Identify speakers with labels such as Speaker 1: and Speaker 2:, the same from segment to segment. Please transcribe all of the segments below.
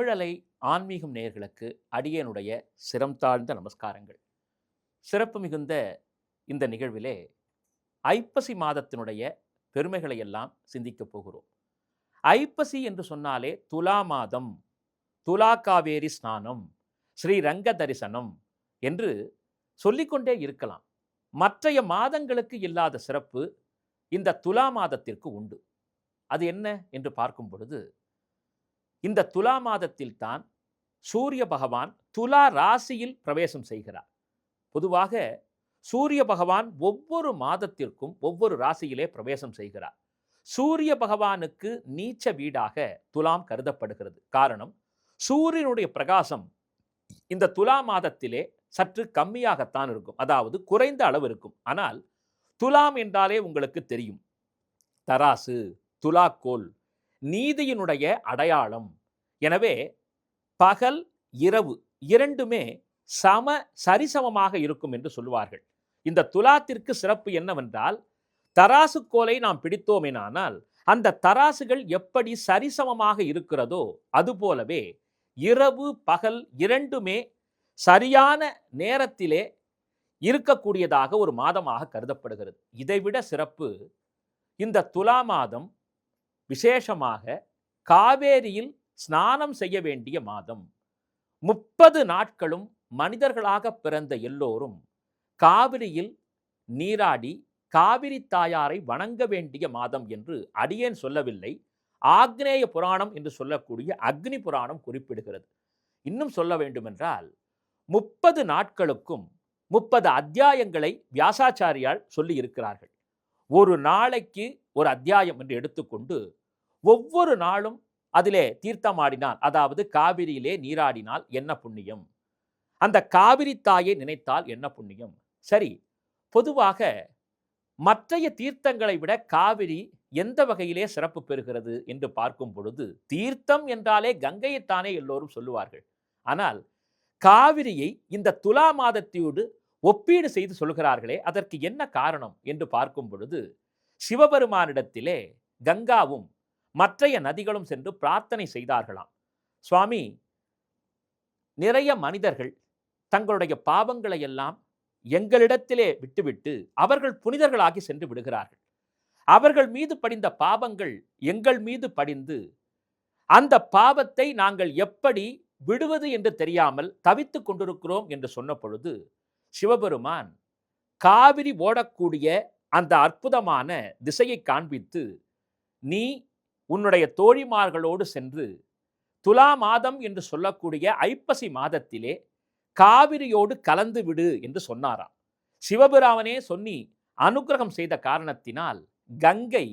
Speaker 1: தமிழலை ஆன்மீகம் நேயர்களுக்கு அடியேனுடைய சிரம் தாழ்ந்த நமஸ்காரங்கள். சிறப்பு மிகுந்த இந்த நிகழ்விலே ஐப்பசி மாதத்தினுடைய பெருமைகளை எல்லாம் சிந்திக்கப் போகிறோம். ஐப்பசி என்று சொன்னாலே துலா மாதம், துலா காவேரி ஸ்நானம், ஸ்ரீரங்க தரிசனம் என்று சொல்லிக்கொண்டே இருக்கலாம். மற்றைய மாதங்களுக்கு இல்லாத சிறப்பு இந்த துலா மாதத்திற்கு உண்டு. அது என்ன என்று பார்க்கும் பொழுது, இந்த துலா மாதத்தில் தான் சூரிய பகவான் துலா ராசியில் பிரவேசம் செய்கிறார். பொதுவாக சூரிய பகவான் ஒவ்வொரு மாதத்திற்கும் ஒவ்வொரு ராசியிலே பிரவேசம் செய்கிறார். சூரிய பகவானுக்கு நீச்ச வீடாக துலாம் கருதப்படுகிறது. காரணம், சூரியனுடைய பிரகாசம் இந்த துலா மாதத்திலே சற்று கம்மியாகத்தான் இருக்கும், அதாவது குறைந்த அளவு இருக்கும். ஆனால் துலாம் என்றாலே உங்களுக்கு தெரியும், தராசு, துலாக்கோல், நீதியினுடைய அடையாளம். எனவே பகல் இரவு இரண்டுமே சரிசமமாக இருக்கும் என்று சொல்லுவார்கள். இந்த துலாத்திற்கு சிறப்பு என்னவென்றால், தராசு கோலை நாம் பிடித்தோமேனால் அந்த தராசுகள் எப்படி சரிசமமாக இருக்கிறதோ அதுபோலவே இரவு பகல் இரண்டுமே சரியான நேரத்திலே இருக்கக்கூடியதாக ஒரு மாதமாக கருதப்படுகிறது. இதைவிட சிறப்பு, இந்த துலா மாதம் விசேஷமாக காவேரியில் ஸ்நானம் செய்ய வேண்டிய மாதம். 30 நாட்களும் மனிதர்களாக பிறந்த எல்லோரும் காவிரியில் நீராடி காவிரி தாயாரை வணங்க வேண்டிய மாதம் என்று அடியேன் சொல்லவில்லை, ஆக்னேய புராணம் என்று சொல்லக்கூடிய அக்னி புராணம் குறிப்பிடுகிறது. இன்னும் சொல்ல வேண்டுமென்றால் 30 நாட்களுக்கும் 30 அத்தியாயங்களை வியாசாச்சாரியால் சொல்லி இருக்கிறார்கள். ஒரு நாளைக்கு ஒரு அத்தியாயம் என்று எடுத்துக்கொண்டு ஒவ்வொரு நாளும் அதிலே தீர்த்தமாடினால், அதாவது காவிரியிலே நீராடினால் என்ன புண்ணியம், அந்த காவிரி தாயை நினைத்தால் என்ன புண்ணியம். சரி, பொதுவாக மற்றைய தீர்த்தங்களை விட காவிரி எந்த வகையிலே சிறப்பு பெறுகிறது என்று பார்க்கும் பொழுது, தீர்த்தம் என்றாலே கங்கையைத்தானே எல்லோரும் சொல்லுவார்கள். ஆனால் காவிரியை இந்த துலா மாதத்தோடு ஒப்பீடு செய்து சொல்கிறார்களே, அதற்கு என்ன காரணம் என்று பார்க்கும் பொழுது, சிவபெருமானிடத்திலே கங்காவும் மற்றைய நதிகளும் சென்று பிரார்த்தனை செய்தார்களாம். சுவாமி, நிறைய மனிதர்கள் தங்களுடைய பாவங்களை எல்லாம் எங்களிடத்திலே விட்டுவிட்டு அவர்கள் புனிதர்களாகி சென்று விடுகிறார்கள். அவர்கள் மீது படிந்த பாவங்கள் எங்கள் மீது படிந்து அந்த பாவத்தை நாங்கள் எப்படி விடுவது என்று தெரியாமல் தவித்துக் கொண்டிருக்கிறோம் என்று சொன்ன பொழுது, சிவபெருமான் காவிரி ஓடக்கூடிய அந்த அற்புதமான திசையை காண்பித்து, நீ உன்னுடைய தோழிமார்களோடு சென்று துலா மாதம் என்று சொல்லக்கூடிய ஐப்பசி மாதத்திலே காவிரியோடு கலந்து விடு என்று சொன்னாராம். சிவபிராமனே சொல்லி அனுக்கிரகம் செய்த காரணத்தினால் கங்கை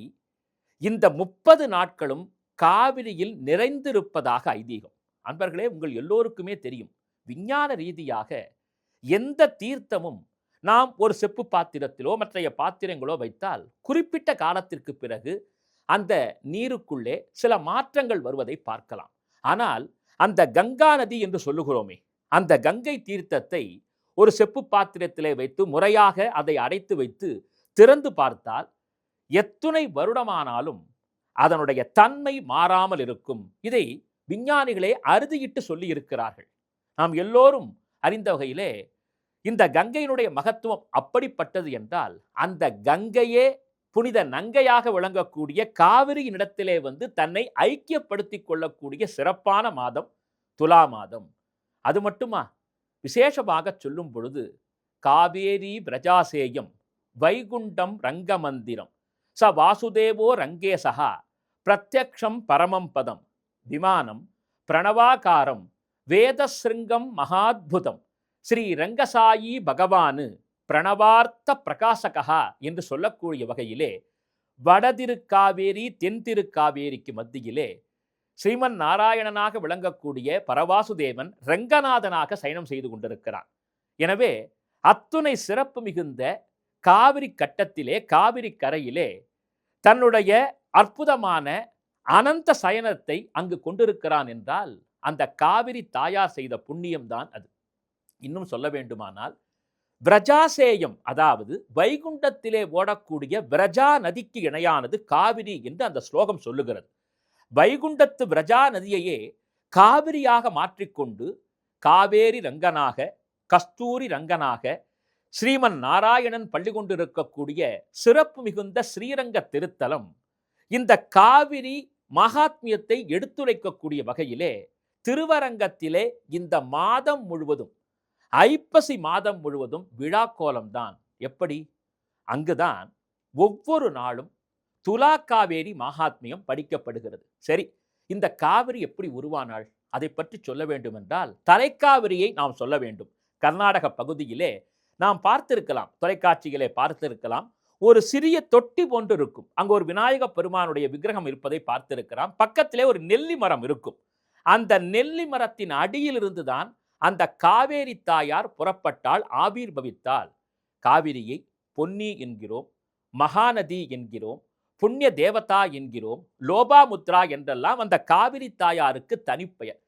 Speaker 1: இந்த 30 நாட்களும் காவிரியில் நிறைந்திருப்பதாக ஐதீகம். அன்பர்களே, உங்கள் எல்லோருக்குமே தெரியும், விஞ்ஞான ரீதியாக எந்த தீர்த்தமும் நாம் ஒரு செப்பு பாத்திரத்திலோ மற்றைய பாத்திரங்களோ வைத்தால் குறிப்பிட்ட காலத்திற்கு பிறகு அந்த நீருக்குள்ளே சில மாற்றங்கள் வருவதை பார்க்கலாம். ஆனால் அந்த கங்கா நதி என்று சொல்லுகிறோமே, அந்த கங்கை தீர்த்தத்தை ஒரு செப்பு பாத்திரத்திலே வைத்து முறையாக அதை அடைத்து வைத்து திறந்து பார்த்தால் எத்துணை வருடமானாலும் அதனுடைய தன்மை மாறாமல் இருக்கும். இதை விஞ்ஞானிகளே அறுதியிட்டு சொல்லி இருக்கிறார்கள். நாம் எல்லோரும் அறிந்த வகையிலே இந்த கங்கையினுடைய மகத்துவம் அப்படிப்பட்டது என்றால், அந்த கங்கையே புனித நங்கையாக விளங்கக்கூடிய காவிரியின் இடத்திலே வந்து தன்னை ஐக்கியப்படுத்திக் கொள்ளக்கூடிய சிறப்பான மாதம் துலா மாதம். அது மட்டுமா, விசேஷமாக சொல்லும் பொழுது, காவேரி பிரஜாசேயம் வைகுண்டம் ரங்கமந்திரம் ச வாசுதேவோ ரங்கேசகா பிரத்யக்ஷம் பரமம் பதம் விமானம் பிரணவாகாரம் வேதஸ்ருங்கம் மகாத்புதம் ஸ்ரீ ரங்கசாயி பகவானு பிரணவார்த்த பிரகாசகா என்று சொல்லக்கூடிய வகையிலே வடதிருக்காவேரி தென்திருக்காவேரிக்கு மத்தியிலே ஸ்ரீமன் நாராயணனாக விளங்கக்கூடிய பரவாசுதேவன் ரங்கநாதனாக சயனம் செய்து கொண்டிருக்கிறான். எனவே அத்துணை சிறப்பு மிகுந்த காவிரி கட்டத்திலே, காவிரி கரையிலே தன்னுடைய அற்புதமான அனந்த சயனத்தை அங்கு கொண்டிருக்கிறான் என்றால் அந்த காவிரி தாயார் செய்த புண்ணியம்தான் அது. இன்னும் சொல்ல வேண்டுமானால், பிரஜாசேயம், அதாவது வைகுண்டத்திலே ஓடக்கூடிய பிரஜா நதிக்கு இணையானது காவிரி என்று அந்த ஸ்லோகம் சொல்லுகிறது. வைகுண்டத்து பிரஜா நதியையே காவிரியாக மாற்றிக்கொண்டு காவேரி ரங்கனாக, கஸ்தூரி ரங்கனாக ஸ்ரீமன் நாராயணன் பள்ளி கொண்டிருக்கக்கூடிய சிறப்பு மிகுந்த ஸ்ரீரங்க திருத்தலம் இந்த காவிரி மகாத்மியத்தை எடுத்துரைக்கக்கூடிய வகையிலே திருவரங்கத்திலே இந்த மாதம் முழுவதும், ஐப்பசி மாதம் முழுவதும் விழா கோலம்தான். எப்படி? அங்குதான் ஒவ்வொரு நாளும் துலா காவேரி மகாத்மியம் படிக்கப்படுகிறது. சரி, இந்த காவிரி எப்படி உருவானாள் அதை பற்றி சொல்ல வேண்டும் என்றால் தலைக்காவிரியை நாம் சொல்ல வேண்டும். கர்நாடக பகுதியிலே நாம் பார்த்திருக்கலாம், தொலைக்காட்சிகளை பார்த்திருக்கலாம், ஒரு சிறிய தொட்டி போன்று இருக்கும். அங்கு ஒரு விநாயக பெருமானுடைய விக்கிரகம் இருப்பதை பார்த்திருக்கலாம். பக்கத்திலே ஒரு நெல்லி மரம் இருக்கும். அந்த நெல்லி மரத்தின் அடியிலிருந்து தான் அந்த காவேரி தாயார் புறப்பட்டால், ஆவிர்பவித்தாள். காவிரியை பொன்னி என்கிறோம், மகாநதி என்கிறோம், புண்ணிய தேவதா என்கிறோம், லோபாமுத்ரா என்றெல்லாம் அந்த காவிரி தாயாருக்கு தனிப்பெயர்.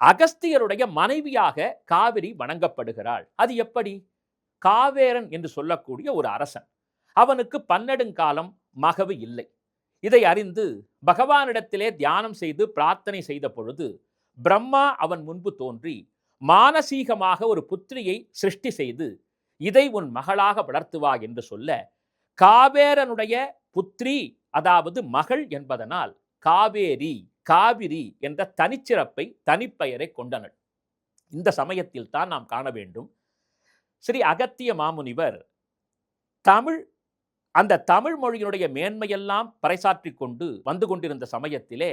Speaker 1: அகஸ்தியருடைய மனைவியாக காவிரி வணங்கப்படுகிறாள். அது எப்படி? காவேரன் என்று சொல்லக்கூடிய ஒரு அரசன், அவனுக்கு பன்னெடுங்காலம் மகவு இல்லை. இதை அறிந்து பகவானிடத்திலே தியானம் செய்து பிரார்த்தனை செய்த பொழுது பிரம்மா அவன் முன்பு தோன்றி மானசீகமாக ஒரு புத்திரியை சிருஷ்டி செய்து இதை உன் மகளாக வளர்த்துவா என்று சொல்ல, காவேரனுடைய புத்திரி, அதாவது மகள் என்பதனால் காவேரி, காவிரி என்ற தனிச்சிறப்பை, தனிப்பெயரை கொண்டனள். இந்த சமயத்தில் தான் நாம் காண வேண்டும், ஸ்ரீ அகத்திய மாமுனிவர் அந்த தமிழ் மொழியினுடைய மேன்மையெல்லாம் பறைசாற்றி கொண்டு வந்து கொண்டிருந்த சமயத்திலே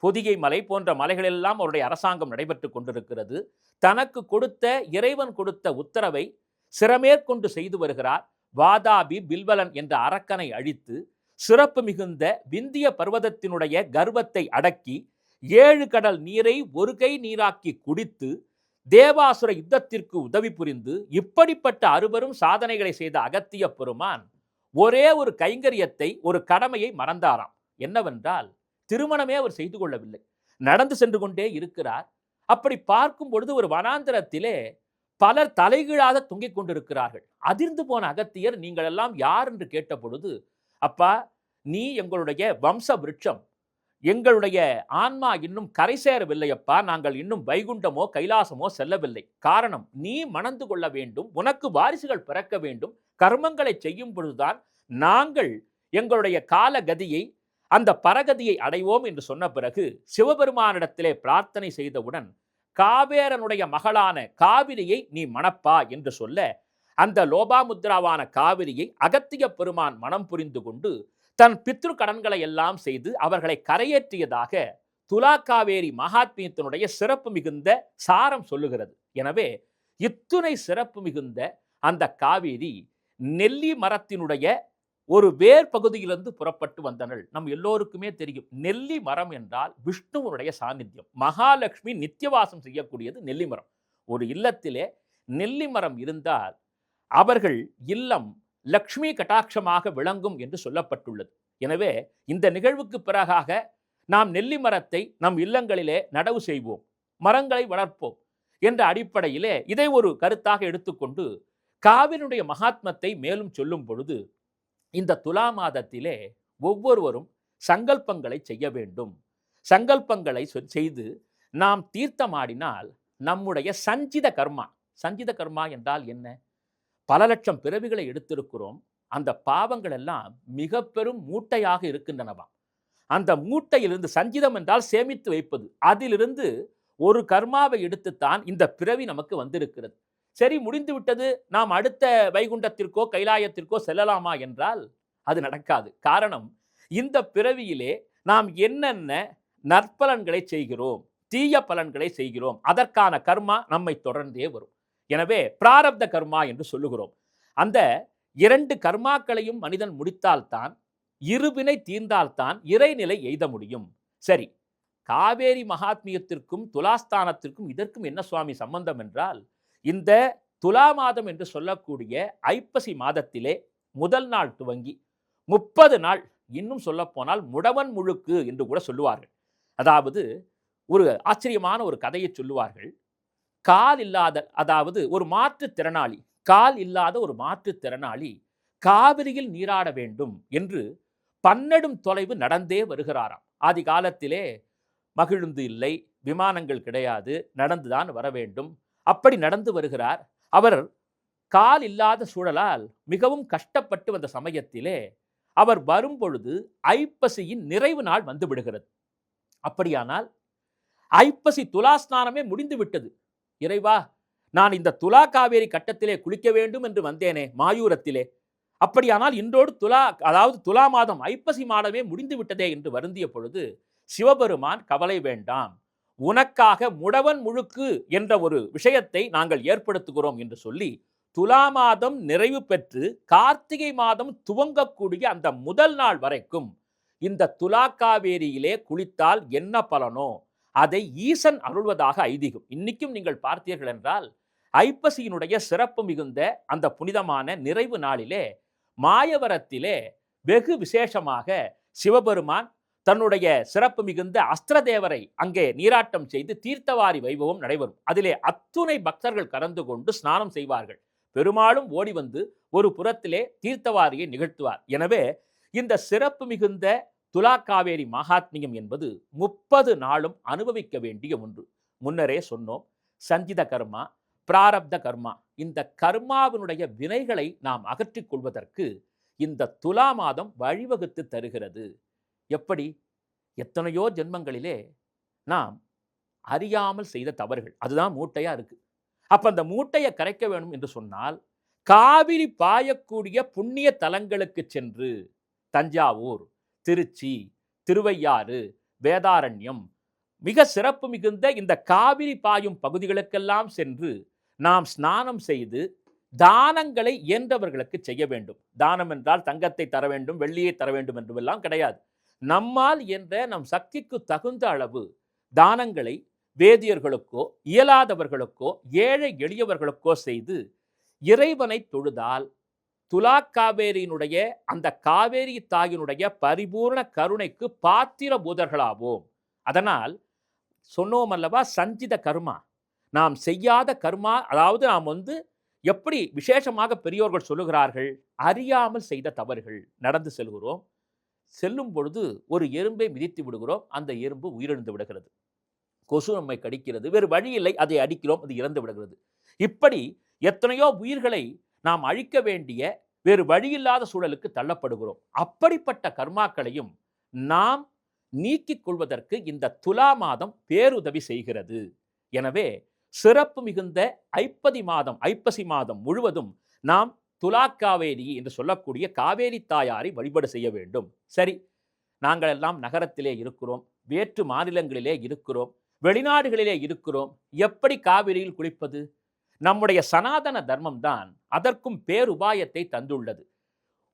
Speaker 1: பொதிகை மலை போன்ற மலைகளெல்லாம் அவருடைய அரசாங்கம் நடைபெற்று கொண்டிருக்கிறது. தனக்கு கொடுத்த, இறைவன் கொடுத்த உத்தரவை சிறமேற்கொண்டு செய்து வருகிறார். வாதாபி பில்வலன் என்ற அரக்கனை அழித்து சிறப்பு மிகுந்த விந்திய பர்வதத்தினுடைய கர்வத்தை அடக்கி 7 கடல் நீரை ஒரு கை நீராக்கி குடித்து தேவாசுர யுத்தத்திற்கு உதவி புரிந்து இப்படிப்பட்ட அறுபெரும் சாதனைகளை செய்த அகத்திய பெருமான் ஒரே ஒரு கைங்கரியத்தை, ஒரு கடமையை மறந்தாராம். என்னவென்றால், திருமணமே அவர் செய்து கொள்ளவில்லை. நடந்து சென்று கொண்டே இருக்கிறார். அப்படி பார்க்கும் பொழுது ஒரு வனாந்திரத்திலே பலர் தலைகீழாக தொங்கிக் கொண்டிருக்கிறார்கள். அதிர்ந்து போன அகத்தியர், நீங்கள் எல்லாம் யார் என்று கேட்ட பொழுது, அப்பா, நீ எங்களுடைய வம்ச விருட்சம், எங்களுடைய ஆன்மா இன்னும் கரை சேரவில்லையப்பா, நாங்கள் இன்னும் வைகுண்டமோ கைலாசமோ செல்லவில்லை. காரணம், நீ மணந்து கொள்ள வேண்டும், உனக்கு வாரிசுகள் பிறக்க வேண்டும், கர்மங்களை செய்யும் பொழுதுதான் நாங்கள் எங்களுடைய காலகதியை, அந்த பரகதியை அடைவோம் என்று சொன்ன பிறகு சிவபெருமானிடத்திலே பிரார்த்தனை செய்தவுடன் காவேரனுடைய மகளான காவிரியை நீ மணப்பா என்று சொல்ல, அந்த லோபாமுத்ராவான காவிரியை அகத்திய பெருமான் மனம் புரிந்து கொண்டு தன் பித்ரு கடன்களை எல்லாம் செய்து அவர்களை கரையேற்றியதாக துலா காவேரி மகாத்மியத்தினுடைய சிறப்பு மிகுந்த சாரம் சொல்லுகிறது. எனவே இத்துணை சிறப்பு மிகுந்த அந்த காவேரி நெல்லி மரத்தினுடைய ஒரு வேர் பகுதியிலிருந்து புறப்பட்டு வந்தனள். நம் எல்லோருக்குமே தெரியும், நெல்லி மரம் என்றால் விஷ்ணுவனுடைய சாநித்தியம். மகாலட்சுமி நித்தியவாசம் செய்யக்கூடியது நெல்லி மரம். ஒரு இல்லத்திலே நெல்லி மரம் இருந்தால் அவர்கள் இல்லம் லக்ஷ்மி கட்டாட்சமாக விளங்கும் என்று சொல்லப்பட்டுள்ளது. எனவே இந்த நிகழ்வுக்கு பிறகாக நாம் நெல்லி மரத்தை நம் இல்லங்களிலே நடவு செய்வோம், மரங்களை வளர்ப்போம் என்ற அடிப்படையிலே இதை ஒரு கருத்தாக எடுத்துக்கொண்டு காவிரியுடைய மகாத்மத்தை மேலும் சொல்லும் பொழுது, இந்த துலா மாதத்திலே ஒவ்வொருவரும் சங்கல்பங்களை செய்ய வேண்டும். சங்கல்பங்களை செய்து நாம் தீர்த்தமாடினால் நம்முடைய சஞ்சித கர்மா என்றால் என்ன? பல லட்சம் பிறவிகளை எடுத்திருக்கிறோம். அந்த பாவங்கள் எல்லாம் மிக பெரும் மூட்டையாக இருக்கின்றனவாம். அந்த மூட்டையிலிருந்து, சஞ்சிதம் என்றால் சேமித்து வைப்பது, அதிலிருந்து ஒரு கர்மாவை எடுத்துத்தான் இந்த பிறவி நமக்கு வந்திருக்கிறது. சரி, முடிந்து விட்டது, நாம் அடுத்த வைகுண்டத்திற்கோ கைலாயத்திற்கோ செல்லலாமா என்றால் அது நடக்காது. காரணம், இந்த பிறவியிலே நாம் என்னென்ன நற்பலன்களை செய்கிறோம், தீய பலன்களை செய்கிறோம், அதற்கான கர்மா நம்மை தொடர்ந்தே வரும். எனவே பிராரப்த கர்மா என்று சொல்லுகிறோம். அந்த 2 கர்மாக்களையும் மனிதன் முடித்தால்தான், இருவினை தீர்ந்தால்தான் இறைநிலை எய்த முடியும். சரி, காவேரி மகாத்மியத்திற்கும் துலாஸ்தானத்திற்கும் இதற்கும் என்ன சுவாமி சம்பந்தம் என்றால், இந்த துலா மாதம் என்று சொல்லக்கூடிய ஐப்பசி மாதத்திலே முதல் நாள் துவங்கி 30 நாள், இன்னும் சொல்ல போனால் முடவன் முழுக்கு என்று கூட சொல்லுவார்கள். அதாவது ஒரு ஆச்சரியமான ஒரு கதையை சொல்லுவார்கள். கால் இல்லாத, அதாவது ஒரு மாற்றுத்திறனாளி, கால் இல்லாத ஒரு மாற்றுத்திறனாளி காவிரியில் நீராட வேண்டும் என்று 12 தொலைவு நடந்தே வருகிறாராம். ஆதி காலத்திலே மகிழுந்து இல்லை, விமானங்கள் கிடையாது, நடந்துதான் வர வேண்டும். அப்படி நடந்து வருகிறார். அவர் கால் இல்லாத சூழலால் மிகவும் கஷ்டப்பட்டு வந்த சமயத்திலே அவர் வரும்பொழுது ஐப்பசியின் நிறைவு நாள் வந்து விடுகிறது. அப்படியானால் ஐப்பசி துலா ஸ்நானமே முடிந்து விட்டது. இறைவா, நான் இந்த துலா காவேரி கட்டத்திலே குளிக்க வேண்டும் என்று வந்தேனே மாயூரத்திலே, அப்படியானால் இன்றோடு துலா மாதம் ஐப்பசி மாதமே முடிந்து விட்டதே என்று வருந்திய பொழுது சிவபெருமான், கவலை வேண்டாம், உனக்காக முடவன் முழுக்கு என்ற ஒரு விஷயத்தை நாங்கள் ஏற்படுத்துகிறோம் என்று சொல்லி துலா மாதம் நிறைவு பெற்று கார்த்திகை மாதம் துவங்கக்கூடிய அந்த முதல் நாள் வரைக்கும் இந்த துலா காவேரியிலே குளித்தால் என்ன பலனோ அதை ஈசன் அருள்வதாக ஐதீகம். இன்னைக்கும் நீங்கள் பார்த்தீர்கள் என்றால் ஐப்பசியினுடைய சிறப்பு மிகுந்த அந்த புனிதமான நிறைவு நாளிலே மாயவரத்திலே வெகு விசேஷமாக சிவபெருமான் தன்னுடைய சிறப்பு மிகுந்த அஸ்திரதேவரை அங்கே நீராட்டம் செய்து தீர்த்தவாரி வைபவம் நடைபெறும். அதிலே அத்துணை பக்தர்கள் கலந்து கொண்டு ஸ்நானம் செய்வார்கள். பெருமாளும் ஓடி வந்து ஒரு புறத்திலே தீர்த்தவாரியை நிகழ்த்துவார். எனவே இந்த சிறப்பு மிகுந்த துலா காவேரி மகாத்மியம் என்பது 30 நாளும் அனுபவிக்க வேண்டிய ஒன்று. முன்னரே சொன்னோம், சஞ்சித கர்மா, பிராரப்த கர்மா, இந்த கர்மாவினுடைய வினைகளை நாம் அகற்றிக் கொள்வதற்கு இந்த துலா மாதம் வழிவகுத்து தருகிறது. எப்படி? எத்தனையோ ஜென்மங்களிலே நாம் அறியாமல் செய்த தவறுகள், அதுதான் மூட்டையா இருக்கு. அப்ப அந்த மூட்டையை கரைக்க வேண்டும் என்று சொன்னால் காவிரி பாயக்கூடிய புண்ணிய தலங்களுக்கு சென்று தஞ்சாவூர், திருச்சி, திருவையாறு, வேதாரண்யம், மிக சிறப்பு மிகுந்த இந்த காவிரி பாயும் பகுதிகளுக்கெல்லாம் சென்று நாம் ஸ்நானம் செய்து தானங்களை இயன்றவர்களுக்கு செய்ய வேண்டும். தானம் என்றால் தங்கத்தை தர வேண்டும், வெள்ளியை தர வேண்டும் என்றுமெல்லாம் கிடையாது. நம்மால் என்ற நம் சக்திக்கு தகுந்த அளவு தானங்களை வேதியர்களுக்கோ இயலாதவர்களுக்கோ ஏழை எளியவர்களுக்கோ செய்து இறைவனை தொழுதால் துலா காவேரியினுடைய அந்த காவேரி தாயினுடைய பரிபூர்ண கருணைக்கு பாத்திர பூதர்களாவோம். அதனால் சொன்னோம் அல்லவா, சஞ்சித கர்மா, நாம் செய்யாத கர்மா, அதாவது நாம் எப்படி விசேஷமாக பெரியோர்கள் சொல்லுகிறார்கள், அறியாமல் செய்த தவறுகள். நடந்து செல்லும் பொழுது ஒரு எறும்பை மிதித்து விடுகிறோம், அந்த எறும்பு உயிரிழந்து விடுகிறது. கொசு நம்மை கடிக்கிறது, வேறு வழி இல்லை, அதை அடிக்கிறோம், அது இறந்து விடுகிறது. இப்படி எத்தனையோ உயிர்களை நாம் அழிக்க வேண்டிய வேறு வழியில்லாத சூழலுக்கு தள்ளப்படுகிறோம். அப்படிப்பட்ட கர்மாக்களையும் நாம் நீக்கிக் கொள்வதற்கு இந்த துலா மாதம் பேருதவி செய்கிறது. எனவே சிறப்பு மிகுந்த ஐப்பசி மாதம் முழுவதும் நாம் துலா காவேரி என்று சொல்லக்கூடிய காவேரி தாயாரை வழிபாடு செய்ய வேண்டும். சரி, நாங்கள் எல்லாம் நகரத்திலே இருக்கிறோம், வேற்று மாநிலங்களிலே இருக்கிறோம், வெளிநாடுகளிலே இருக்கிறோம், எப்படி காவிரியில் குளிப்பது? நம்முடைய சனாதன தர்மம் தான் அதற்கும் பேருபாயத்தை தந்துள்ளது.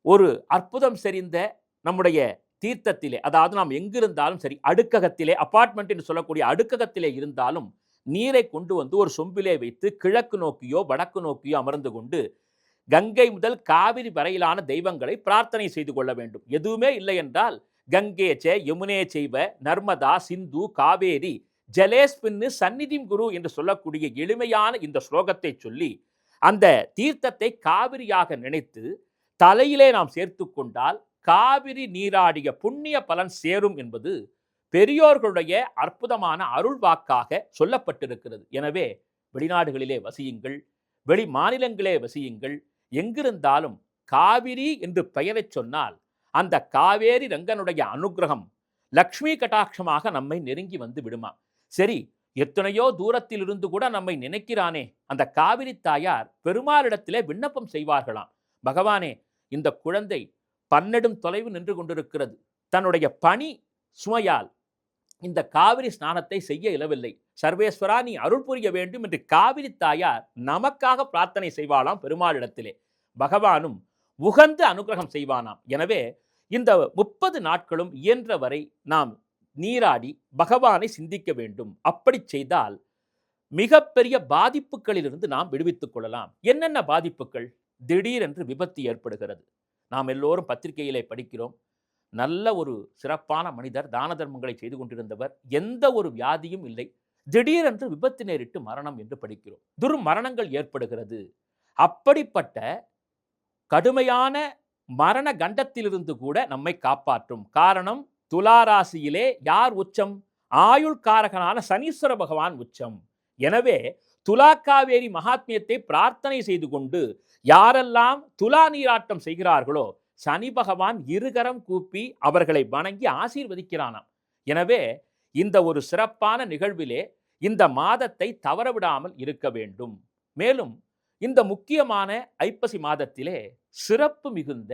Speaker 1: ஒரு அற்புதம் செறிந்த நம்முடைய தீர்த்தத்திலே, அதாவது நாம் எங்கிருந்தாலும் சரி, அடுக்ககத்திலே, அபார்ட்மெண்ட் என்று சொல்லக்கூடிய அடுக்ககத்திலே இருந்தாலும் நீரை கொண்டு வந்து ஒரு சொம்பிலே வைத்து கிழக்கு நோக்கியோ வடக்கு நோக்கியோ அமர்ந்து கொண்டு கங்கை முதல் காவிரி வரையிலான தெய்வங்களை பிரார்த்தனை செய்து கொள்ள வேண்டும். எதுவுமே இல்லை என்றால் கங்கே சே யமுனே செய்வ நர்மதா சிந்து காவேரி ஜலேஸ்பின்னு சந்நிதிம் குரு என்று சொல்லக்கூடிய எளிமையான இந்த ஸ்லோகத்தை சொல்லி அந்த தீர்த்தத்தை காவிரியாக நினைத்து தலையிலே நாம் சேர்த்து கொண்டால் காவிரி நீராடிய புண்ணிய பலன் சேரும் என்பது பெரியோர்களுடைய அற்புதமான அருள் வாக்காக சொல்லப்பட்டிருக்கிறது. எனவே வெளிநாடுகளிலே வசியுங்கள், வெளி மாநிலங்களே வசியுங்கள், எங்கிருந்தாலும் காவிரி என்று பெயரை சொன்னால் அந்த காவேரி ரங்கனுடைய அனுகிரகம் லக்ஷ்மி கட்டாட்சமாக நம்மை நெருங்கி வந்து விடுமா. சரி, எத்தனையோ தூரத்தில் இருந்து கூட நம்மை நினைக்கிறானே அந்த காவிரி தாயார் பெருமாளிடத்திலே விண்ணப்பம் செய்வார்களாம். பகவானே, இந்த குழந்தை பன்னெடும் தொலைவு நின்று கொண்டிருக்கிறது, தன்னுடைய பணி சுமையால் இந்த காவிரி ஸ்நானத்தை செய்ய இயலவில்லை, சர்வேஸ்வரா நீ அருள் புரிய வேண்டும் என்று காவிரி தாயார் நமக்காக பிரார்த்தனை செய்வாளாம் பெருமாளிடத்திலே. பகவானும் உகந்து அனுகிரகம் செய்வானாம். எனவே இந்த 30 நாட்களும் இயன்றவரை நாம் நீராடி பகவானை சிந்திக்க வேண்டும். அப்படி செய்தால் மிகப்பெரிய பாதிப்புகளிலிருந்து நாம் விடுவித்துக் கொள்ளலாம். என்னென்ன பாதிப்புகள்? திடீரென்று விபத்து ஏற்படுகிறது. நாம் எல்லோரும் பத்திரிகையிலே படிக்கிறோம், நல்ல ஒரு சிறப்பான மனிதர், தான தர்மங்களை செய்து கொண்டிருந்தவர், எந்த ஒரு வியாதியும் இல்லை, திடீரென்று விபத்து நேரிட்டு மரணம் என்று படிக்கிறோம். துர்மரணங்கள் ஏற்படுகிறது. அப்படிப்பட்ட கடுமையான மரண கண்டத்திலிருந்து கூட நம்மை காப்பாற்றும். காரணம், துலா ராசியிலே யார் உச்சம்? ஆயுள்காரகனான சனீஸ்வர பகவான் உச்சம். எனவே துலாக்காவேரி மகாத்மியத்தை பிரார்த்தனை செய்து கொண்டு யாரெல்லாம் துலா நீராட்டம் செய்கிறார்களோ சனி பகவான் இருகரம் கூப்பி அவர்களை வணங்கி ஆசீர்வதிக்கிறானாம். எனவே இந்த ஒரு சிறப்பான நிகழ்விலே இந்த மாதத்தை தவறவிடாமல் இருக்க வேண்டும். மேலும் இந்த முக்கியமான ஐப்பசி மாதத்திலே சிறப்பு மிகுந்த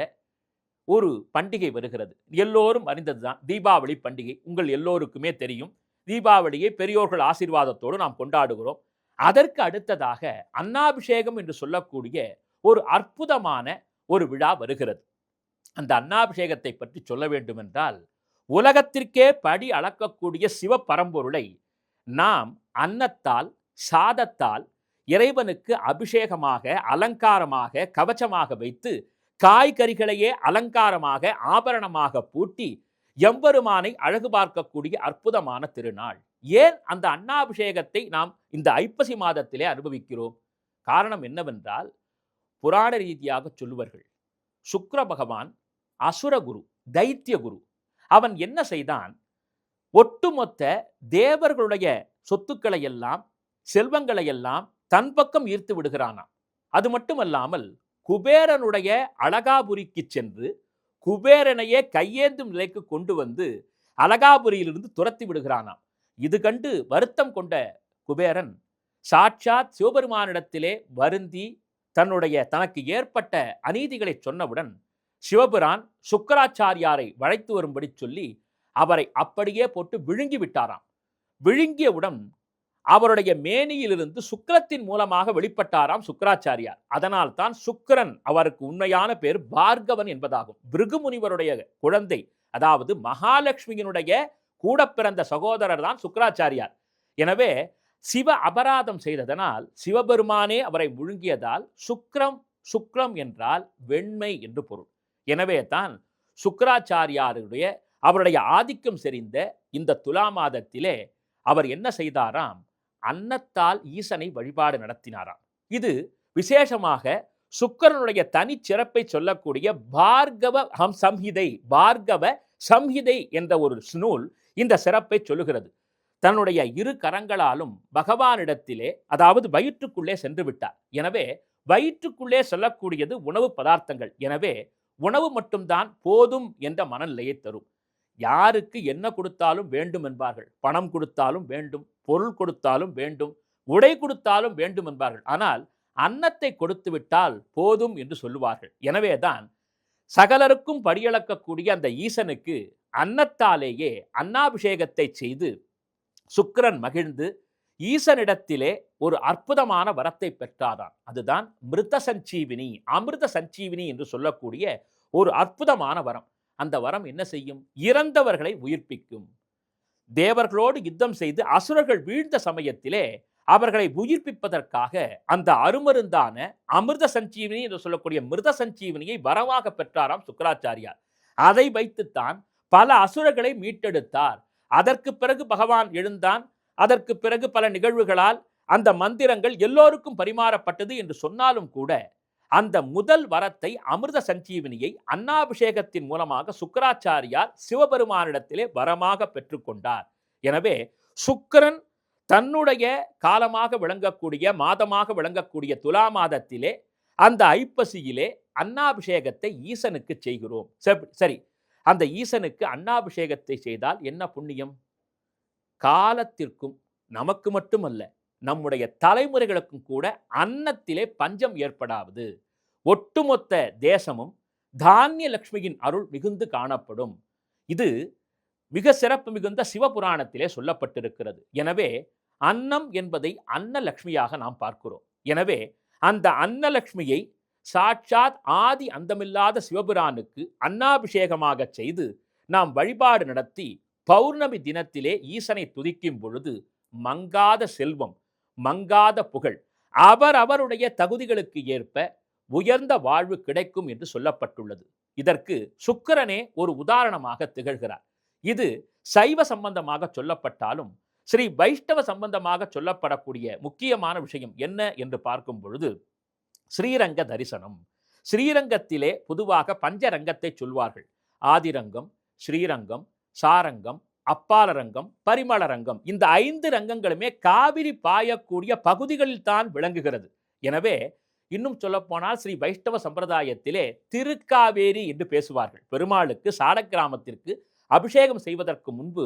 Speaker 1: ஒரு பண்டிகை வருகிறது. எல்லோரும் அறிந்ததுதான், தீபாவளி பண்டிகை. உங்கள் எல்லோருக்குமே தெரியும். தீபாவளியை பெரியோர்கள் ஆசீர்வாதத்தோடு நாம் கொண்டாடுகிறோம். அதற்கு அடுத்ததாக அன்னாபிஷேகம் என்று சொல்லக்கூடிய ஒரு அற்புதமான ஒரு விழா வருகிறது. அந்த அன்னாபிஷேகத்தை பற்றி சொல்ல வேண்டும் என்றால், உலகத்திற்கே படி அளக்கக்கூடிய சிவபரம்பொருளை நாம் அன்னத்தால் சாதத்தால் இறைவனுக்கு அபிஷேகமாக அலங்காரமாக கவச்சமாக வைத்து காய்கறிகளையே அலங்காரமாக ஆபரணமாக பூட்டி எம்பெருமானை அழகு பார்க்கக்கூடிய அற்புதமான திருநாள். ஏன் அந்த அன்னாபிஷேகத்தை நாம் இந்த ஐப்பசி மாதத்திலே அனுபவிக்கிறோம்? காரணம் என்னவென்றால், புராண ரீதியாக சொல்லுவார்கள், சுக்கிர பகவான் அசுரகுரு, தைத்திய குரு. அவன் என்ன செய்தான்? ஒட்டுமொத்த தேவர்களுடைய சொத்துக்களை எல்லாம் செல்வங்களை எல்லாம் தன் பக்கம் ஈர்த்து விடுகிறானாம். அது மட்டுமல்லாமல் குபேரனுடைய அழகாபுரிக்கு சென்று குபேரனையே கையேந்தும் நிலைக்கு கொண்டு வந்து அழகாபுரியிலிருந்து துரத்தி விடுகிறானாம். இது கண்டு வருத்தம் கொண்ட குபேரன் சாட்சாத் சிவபெருமானிடத்திலே வருந்தி தனக்கு ஏற்பட்ட அநீதிகளை சொன்னவுடன் சிவபிரான் சுக்கராச்சாரியாரை வளைத்து வரும்படி சொல்லி அவரை அப்படியே போட்டு விழுங்கி விட்டாராம். விழுங்கியவுடன் அவருடைய மேனியிலிருந்து சுக்கிரத்தின் மூலமாக வெளிப்பட்டாராம் சுக்கராச்சாரியார். அதனால் தான் சுக்கிரன் அவருக்கு உண்மையான பேர் பார்கவன் என்பதாகும். பிருகு முனிவருடைய குழந்தை, அதாவது மகாலட்சுமியினுடைய கூட பிறந்த சகோதரர் தான் சுக்கராச்சாரியார். எனவே சிவ அபராதம் செய்ததனால் சிவபெருமானே அவரை முழுங்கியதால் சுக்ரம் என்றால் வெண்மை என்று பொருள். எனவே தான் சுக்கராச்சாரியாருடைய அவருடைய ஆதிக்கம் செறிந்த இந்த துலா மாதத்திலே அவர் என்ன செய்தாராம்? அன்னத்தால் ஈசனை வழிபாடு நடத்தினாராம். இது விசேஷமாக சுக்கிரனுடைய தனி சிறப்பை சொல்லக்கூடிய பார்கவ சம்ஹிதை என்ற ஒரு நூல் இந்த சிறப்பை சொல்லுகிறது. தன்னுடைய இரு கரங்களாலும் பகவானிடத்திலே, அதாவது வயிற்றுக்குள்ளே சென்று விட்டார். எனவே வயிற்றுக்குள்ளே செல்லக்கூடியது உணவு பதார்த்தங்கள். எனவே உணவு மட்டும்தான் போதும் என்ற மனநிலையை தரும். யாருக்கு என்ன கொடுத்தாலும் வேண்டும் என்பார்கள். பணம் கொடுத்தாலும் வேண்டும், பொருள் கொடுத்தாலும் வேண்டும், உடை கொடுத்தாலும் வேண்டும் என்பார்கள். ஆனால் அன்னத்தை கொடுத்து விட்டால் போதும் என்று சொல்லுவார்கள். எனவேதான் சகலருக்கும் படியளக்கக்கூடிய அந்த ஈசனுக்கு அன்னத்தாலேயே அன்னாபிஷேகத்தை செய்து சுக்கிரன் மகிழ்ந்து ஈசனிடத்திலே ஒரு அற்புதமான வரத்தை பெற்றாராம். அதுதான் மிருத சஞ்சீவினி, அமிர்த சஞ்சீவினி என்று சொல்லக்கூடிய ஒரு அற்புதமான வரம். அந்த வரம் என்ன செய்யும்? இறந்தவர்களை உயிர்ப்பிக்கும். தேவர்களோடு யுத்தம் செய்து அசுரர்கள் வீழ்ந்த சமயத்திலே அவர்களை உயிர்ப்பிப்பதற்காக அந்த அருமருந்தான அமிர்த சஞ்சீவினி என்று சொல்லக்கூடிய மிருத சஞ்சீவினியை வரமாக பெற்றாராம் சுக்கராச்சாரியார். அதை வைத்துத்தான் பல அசுரர்களை மீட்டெடுத்தார். அதற்கு பிறகு பகவான் எழுந்தான். அதற்கு பிறகு பல நிகழ்வுகளால் அந்த மந்திரங்கள் எல்லோருக்கும் பரிமாறப்பட்டது என்று சொன்னாலும் கூட அந்த முதல் வரத்தை அமிர்த சஞ்சீவினியை அன்னாபிஷேகத்தின் மூலமாக சுக்கராச்சாரியார் சிவபெருமானிடத்திலே வரமாக பெற்றுக்கொண்டார். எனவே சுக்கிரன் தன்னுடைய காலமாக விளங்கக்கூடிய மாதமாக விளங்கக்கூடிய துலா மாதத்திலே அந்த ஐப்பசியிலே அன்னாபிஷேகத்தை ஈசனுக்கு செய்கிறோம். சரி, அந்த ஈசனுக்கு அன்னாபிஷேகத்தை செய்தால் என்ன புண்ணியம்? காலத்திற்கும் நமக்கு மட்டுமல்ல, நம்முடைய தலைமுறைகளுக்கும் கூட அன்னத்திலே பஞ்சம் ஏற்படாது. ஒட்டுமொத்த தேசமும் தானிய லட்சுமியின் அருள் மிகுந்து காணப்படும். இது மிக சிறப்பு மிகுந்த சிவபுராணத்திலே சொல்லப்பட்டிருக்கிறது. எனவே அன்னம் என்பதை அன்னலட்சுமியாக நாம் பார்க்கிறோம். எனவே அந்த அன்னலட்சுமியை சாட்சாத் ஆதி அந்தமில்லாத சிவபுரானுக்கு அன்னாபிஷேகமாக செய்து நாம் வழிபாடு நடத்தி பௌர்ணமி தினத்திலே ஈசனை துதிக்கும் பொழுது மங்காத செல்வம், மங்காத புகழ், அவருடைய தகுதிகளுக்கு ஏற்ப உயர்ந்த வாழ்வு கிடைக்கும் என்று சொல்லப்பட்டுள்ளது. இதற்கு சுக்கிரனே ஒரு உதாரணமாக திகழ்கிறார். இது சைவ சம்பந்தமாக சொல்லப்பட்டாலும் ஸ்ரீ வைஷ்ணவ சம்பந்தமாக சொல்லப்படக்கூடிய முக்கியமான விஷயம் என்ன என்று பார்க்கும் பொழுது ஸ்ரீரங்க தரிசனம். ஸ்ரீரங்கத்திலே பொதுவாக பஞ்சரங்கத்தை சொல்வார்கள். ஆதிரங்கம், ஸ்ரீரங்கம், சாரங்கம், அப்பால ரங்கம், பரிமள ரங்கம், இந்த 5 ரங்கங்களுமே காவிரி பாயக்கூடிய பகுதிகளில் தான் விளங்குகிறது. எனவே இன்னும் சொல்லப்போனால் ஸ்ரீ வைஷ்ணவ சம்பிரதாயத்திலே திருக்காவேரி என்று பேசுவார்கள். பெருமாளுக்கு சாலக்கிராமத்திற்கு அபிஷேகம் செய்வதற்கு முன்பு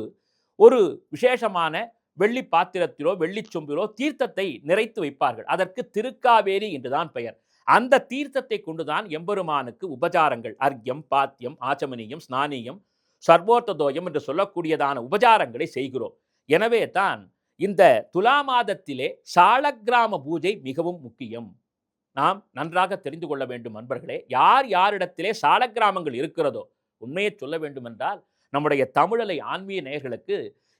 Speaker 1: ஒரு விசேஷமான வெள்ளி பாத்திரத்திலோ வெள்ளி சொம்பிலோ தீர்த்தத்தை நிறைத்து வைப்பார்கள். அதற்கு திருக்காவேரி என்றுதான் பெயர். அந்த தீர்த்தத்தை கொண்டுதான் எம்பெருமானுக்கு உபசாரங்கள், அர்க்யம், பாத்தியம், ஆச்சமனியம், ஸ்நானியம், சர்வோர்த்ததோயம் என்று சொல்லக்கூடியதான உபசாரங்களை செய்கிறோம். எனவே தான் இந்த துலா மாதத்திலே சாலக்கிராம பூஜை மிகவும் முக்கியம். நாம் நன்றாக தெரிந்து கொள்ள வேண்டும் அன்பர்களே. யார் யாரிடத்திலே சாலக்கிராமங்கள் இருக்கிறதோ, உண்மையை சொல்ல வேண்டும் என்றால் நம்முடைய தமிழலை ஆன்மீக நேயர்களுக்கு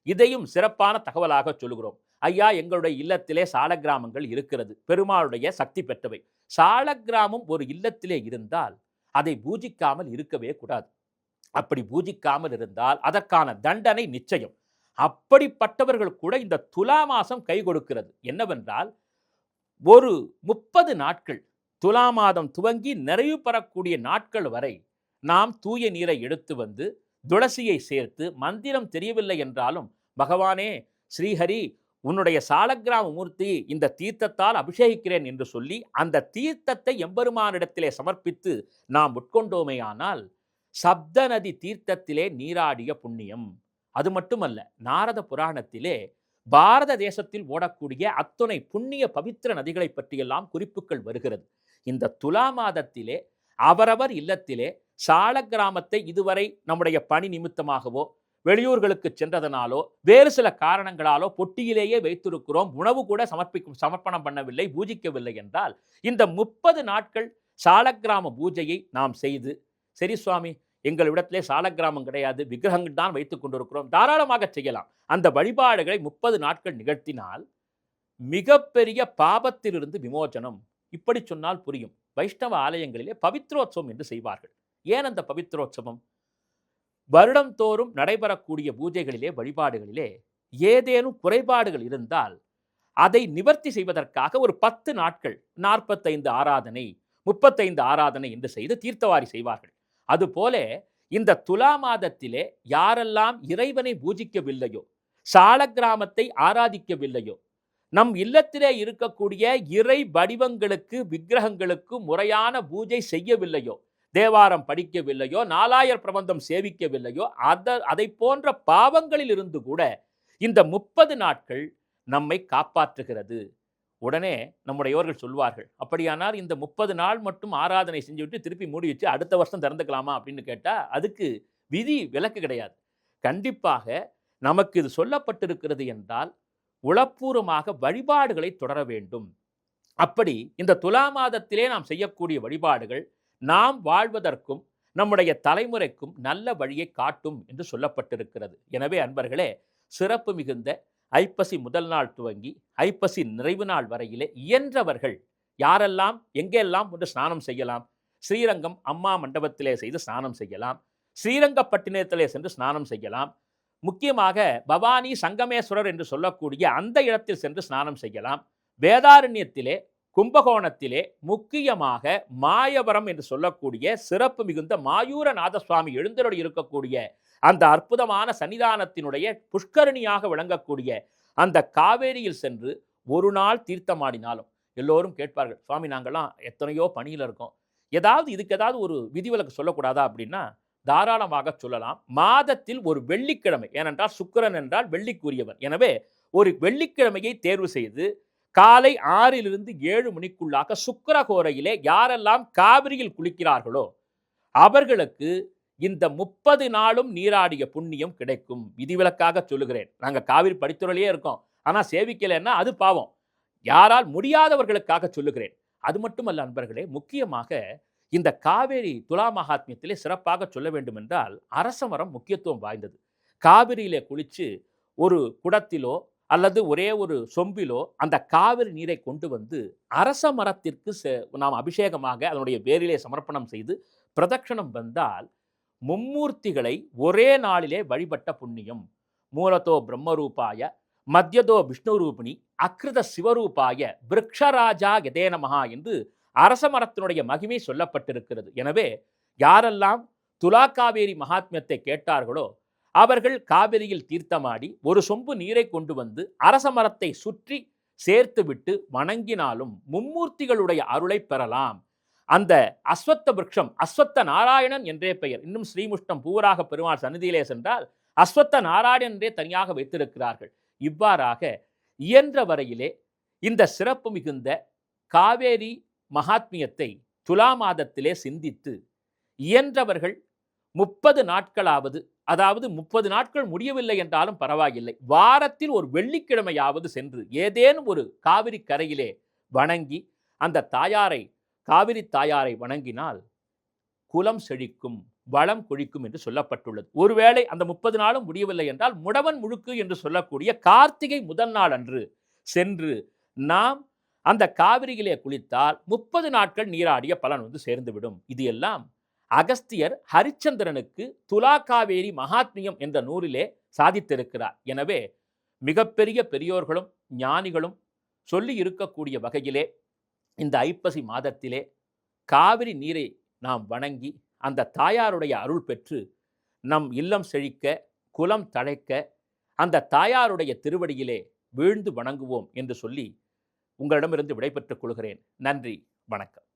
Speaker 1: இதையும் சிறப்பான தகவலாக சொல்லுகிறோம். ஐயா, எங்களுடைய இல்லத்திலே சாலக்கிராமங்கள் இருக்கிறது, பெருமாளுடைய சக்தி பெற்றவை. சாலக்கிராமம் ஒரு இல்லத்திலே இருந்தால் அதை பூஜிக்காமல் இருக்கவே கூடாது. அப்படி பூஜிக்காமல் இருந்தால் அதற்கான தண்டனை நிச்சயம். அப்படிப்பட்டவர்கள் கூட இந்த துலா மாசம் கை கொடுக்கிறது. என்னவென்றால், ஒரு 30 நாட்கள் துலா மாதம் துவங்கி நிறைவு பெறக்கூடிய நாட்கள் வரை நாம் தூய நீரை எடுத்து வந்து துளசியை சேர்த்து, மந்திரம் தெரியவில்லை என்றாலும், பகவானே ஸ்ரீஹரி உன்னுடைய சாலக்கிராம மூர்த்தி இந்த தீர்த்தத்தால் அபிஷேகிக்கிறேன் என்று சொல்லி அந்த தீர்த்தத்தை எம்பெருமானிடத்திலே சமர்ப்பித்து நாம் உட்கொண்டோமேயானால் சப்த நதி தீர்த்தத்திலே நீராடிய புண்ணியம். அது மட்டுமல்ல, நாரத புராணத்திலே பாரத தேசத்தில் ஓடக்கூடிய அத்துணை புண்ணிய பவித்திர நதிகளை பற்றியெல்லாம் குறிப்புகள் வருகிறது. இந்த துலா மாதத்திலே அவரவர் இல்லத்திலே சாலக்கிராமத்தை இதுவரை நம்முடைய பணி நிமித்தமாகவோ வெளியூர்களுக்கு சென்றதனாலோ வேறு சில காரணங்களாலோ பொட்டியிலேயே வைத்திருக்கிறோம், உணவு கூட சமர்ப்பணம் பண்ணவில்லை, பூஜிக்கவில்லை என்றால் இந்த 30 நாட்கள் சாலக்கிராம பூஜையை நாம் செய்து, சரி சுவாமி எங்களிடத்திலே சாலக்கிராமம் கிடையாது, விக்கிரகங்கள் தான் வைத்துக் கொண்டிருக்கிறோம், தாராளமாக செய்யலாம். அந்த வழிபாடுகளை 30 நாட்கள் நிகழ்த்தினால் மிகப்பெரிய பாபத்திலிருந்து விமோசனம். இப்படி சொன்னால் புரியும். வைஷ்ணவ ஆலயங்களிலே பவித்ரோத்சவம் என்று செய்வார்கள். ஏன் அந்த பவித்ரோத்சவம்? வருடம் தோறும் நடைபெறக்கூடிய பூஜைகளிலே வழிபாடுகளிலே ஏதேனும் குறைபாடுகள் இருந்தால் அதை நிவர்த்தி செய்வதற்காக ஒரு 10 நாட்கள் 45 ஆராதனை 35 ஆராதனை என்று செய்து தீர்த்தவாரி செய்வார்கள். அதுபோல இந்த துலா மாதத்திலே யாரெல்லாம் இறைவனை பூஜிக்கவில்லையோ, சாலக்கிராமத்தை ஆராதிக்கவில்லையோ, நம் இல்லத்திலே இருக்கக்கூடிய இறை வடிவங்களுக்கு விக்கிரகங்களுக்கு முறையான பூஜை செய்யவில்லையோ, தேவாரம் படிக்கவில்லையோ, நாலாயர் பிரபந்தம் சேவிக்கவில்லையோ, அதை போன்ற பாவங்களில் இருந்து கூட இந்த 30 நாட்கள் நம்மை காப்பாற்றுகிறது. உடனே நம்முடையவர்கள் சொல்வார்கள், அப்படியானால் இந்த 30 நாள் மட்டும் ஆராதனை செஞ்சுவிட்டு திருப்பி மூடி வச்சு அடுத்த வருஷம் திறந்துக்கலாமா அப்படின்னு கேட்டால் அதுக்கு விதி விலக்கு கிடையாது. கண்டிப்பாக நமக்கு இது சொல்லப்பட்டிருக்கிறது என்றால் உளப்பூர்வமாக வழிபாடுகளை தொடர வேண்டும். அப்படி இந்த துலா மாதத்திலே நாம் செய்யக்கூடிய வழிபாடுகள் நாம் வாழ்வதற்கும் நம்முடைய தலைமுறைக்கும் நல்ல வழியை காட்டும் என்று சொல்லப்பட்டிருக்கிறது. எனவே அன்பர்களே, சிறப்பு மிகுந்த ஐப்பசி முதல் நாள் துவங்கி ஐப்பசி நிறைவு நாள் வரையிலே இயன்றவர்கள் யாரெல்லாம் எங்கெல்லாம் வந்து ஸ்நானம் செய்யலாம்? ஸ்ரீரங்கம் அம்மா மண்டபத்திலே செய்து ஸ்நானம் செய்யலாம், ஸ்ரீரங்கப்பட்டினத்திலே சென்று ஸ்நானம் செய்யலாம், முக்கியமாக பவானி சங்கமேஸ்வரர் என்று சொல்லக்கூடிய அந்த இடத்தில் சென்று ஸ்நானம் செய்யலாம், வேதாரண்யத்திலே கும்பகோணத்திலே முக்கியமாக மாயவரம் என்று சொல்லக்கூடிய சிறப்பு மிகுந்த மாயூரநாத சுவாமி எழுந்தருளி இருக்கக்கூடிய அந்த அற்புதமான சன்னிதானத்தினுடைய புஷ்கரணியாக விளங்கக்கூடிய அந்த காவேரியில் சென்று ஒரு நாள் தீர்த்தமாடினாலும் எல்லோரும் கேட்பார்கள், சுவாமி நாங்கள்லாம் எத்தனையோ பணியில் இருக்கோம், இதுக்கு ஏதாவது ஒரு விதிவிலக்கு சொல்லக்கூடாதா அப்படின்னா தாராளமாக சொல்லலாம். மாதத்தில் ஒரு வெள்ளிக்கிழமை, ஏனென்றால் சுக்கிரன் என்றால் வெள்ளிக்குரியவன், எனவே ஒரு வெள்ளிக்கிழமையை தேர்வு செய்து காலை 6 to 7 மணிக்குள்ளாக சுக்கிரகோரையிலே யாரெல்லாம் காவிரியில் குளிக்கிறார்களோ அவர்களுக்கு இந்த 30 நாளும் நீராடிய புண்ணியம் கிடைக்கும். விதிவிலக்காக சொல்லுகிறேன். நாங்கள் காவிரி படித்துறையிலே இருக்கோம், ஆனால் சேவிக்கலைன்னா அது பாவம். யாரால் முடியாதவர்களுக்காக சொல்லுகிறேன். அது மட்டுமல்ல அன்பர்களே, முக்கியமாக இந்த காவேரி துலா மகாத்மியத்திலே சிறப்பாக சொல்ல வேண்டும் என்றால் அரச மரம் முக்கியத்துவம் வாய்ந்தது. காவிரியிலே குளித்து ஒரு குடத்திலோ அல்லது ஒரே ஒரு சொம்பிலோ அந்த காவிரி நீரை கொண்டு வந்து அரச மரத்திற்கு நாம் அபிஷேகமாக அதனுடைய வேரிலே சமர்ப்பணம் செய்து பிரதட்சணம் வந்தால் மும்மூர்த்திகளை ஒரே நாளிலே வழிபட்ட புண்ணியம். மூலத்தோ பிரம்மரூபாய, மத்தியதோ விஷ்ணு ரூபிணி, அக்ருத சிவரூபாய விருக்ஷராஜா யதே நமஹா என்று அரச மரத்தினுடைய மகிமை சொல்லப்பட்டிருக்கிறது. எனவே யாரெல்லாம் துலா காவேரி மகாத்மியத்தை கேட்டார்களோ அவர்கள் காவிரியில் தீர்த்தமாடி ஒரு சொம்பு நீரை கொண்டு வந்து அரச மரத்தை சுற்றி சேர்த்துவிட்டு வணங்கினாலும் மும்மூர்த்திகளுடைய அருளை பெறலாம். அந்த அஸ்வத்த விருட்சம், அஸ்வத்த நாராயணன் என்றே பெயர். இன்னும் ஸ்ரீமுஷ்டம் பூவராக பெருமாள் சந்நிதியிலே சென்றால் அஸ்வத்த நாராயணன் என்றே தனியாக வைத்திருக்கிறார்கள். இவ்வாறாக இயன்ற வரையிலே இந்த சிறப்பு மிகுந்த காவேரி மகாத்மியத்தை துலா மாதத்திலே சிந்தித்து இயன்றவர்கள் 30 நாட்களாவது, அதாவது 30 நாட்கள் முடியவில்லை என்றாலும் பரவாயில்லை, வாரத்தில் ஒரு வெள்ளிக்கிழமையாவது சென்று ஏதேனும் ஒரு காவிரி கரையிலே வணங்கி அந்த தாயாரை, காவிரி தாயாரை வணங்கினால் குலம் செழிக்கும், வளம் கொழிக்கும் என்று சொல்லப்பட்டுள்ளது. ஒருவேளை அந்த 30 நாளும் முடியவில்லை என்றால் முடவன் முழுக்கு என்று சொல்லக்கூடிய கார்த்திகை முதல் நாள் அன்று சென்று நாம் அந்த காவிரியிலே குளித்தால் 30 நாட்கள் நீராடிய பலன் வந்து சேர்ந்துவிடும். இது எல்லாம் அகஸ்தியர் ஹரிச்சந்திரனுக்கு துலா காவேரி மகாத்மியம் என்ற நூலிலே சாதித்திருக்கிறார். எனவே மிகப்பெரிய பெரியோர்களும் ஞானிகளும் சொல்லி இருக்கக்கூடிய வகையிலே இந்த ஐப்பசி மாதத்திலே காவிரி நீரை நாம் வணங்கி அந்த தாயாருடைய அருள் பெற்று நம் இல்லம் செழிக்க, குலம் தழைக்க அந்த தாயாருடைய திருவடியிலே வீழ்ந்து வணங்குவோம் என்று சொல்லி உங்களிடமிருந்து விடைபெற்றுக் கொள்கிறேன். நன்றி, வணக்கம்.